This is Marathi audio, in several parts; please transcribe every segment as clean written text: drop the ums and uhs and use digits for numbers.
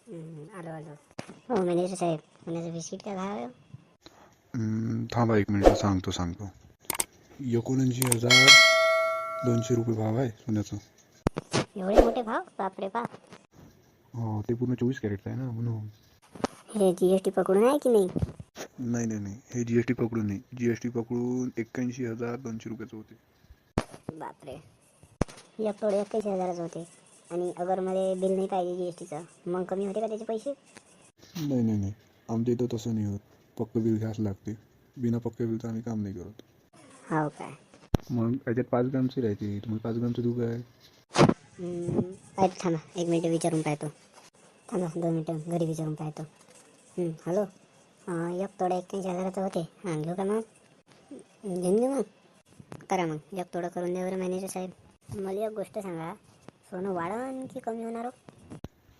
आलो आलो. हो मॅनेजर साहेब, सोन्याचं बिस्किट काय भाव आहे? थांबा एक मिनिट, सांगतो. 79,200 रुपये भाव आहे सोन्याचं. एवढे मोठे भाव? बापरे बाप. हो, ते पूर्ण 24 कॅरेटचं आहे ना, म्हणून. हे जीएसटी पकडून आहे की नाही? नाही, हे जीएसटी पकडून नाही. जीएसटी पकडून 81,200 रुपयाचं होते. बापरे, एक तोडे 81,000 होते. आणि अगर मला बिल नाही पाहिजे जीएसटीचं, मग कमी होते का त्याचे पैसे? नाही, आमच्या इथं तसं नाही होत. पक्क बिल घ्यावंच लागते. बिना पक्क बिलचं आम्ही काम नाही करत. हो काय? मग याच्यात 5 ग्रामची राहते. तुम्हाला 5 ग्रामचं देऊ काय? पाहतो, थांबा 1 मिनिट विचारून पाहतो. थांबा 2 मिनिटं घरी विचारून पाहतो. हॅलो, एक तोडा 81,000 होते. हां, घेऊ का मग? घेऊन घेऊ मग. करा मग, एक तोडा करून द्या बरं मॅनेजर साहेब. मला एक गोष्ट सांगा, सोनं वाढन की कमी होणार हो?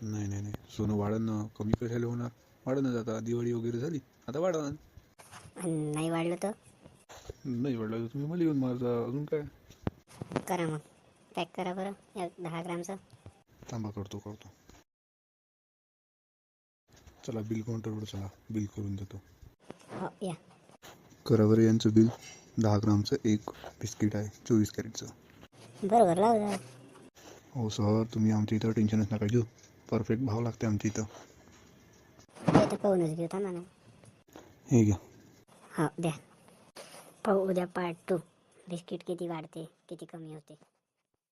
नाही, सोनं वाढन ना. कमी कशाला होणार? वाढणच आता. दिवाळी वगैरे झाली, आता वाढन. आणि नाही वाढलं तर? नाही वाढलं तर तुम्ही मला येऊन मारजा, अजून काय. करा मग, पॅक करा बरं एक 10 ग्रामचं. थांबा, करतो. चला बिल काउंटरवर चला, बिल करून देतो. हो या. करा बरं यांचं बिल. 10 ग्रामचं एक बिस्किट आहे, 24 कॅरेटचं. बरोबर लावू द्या. हो सर, तुम्ही आमच्या इथं टेन्शनच नका घेऊ. परफेक्ट भाव लागते आमच्या इथं. ते तर पाहूनच घेऊ, थांबा ना. हे घ्या. हो द्या. पाहू उद्या पार्ट 2. बिस्किट किती वाढते, किती कमी होते.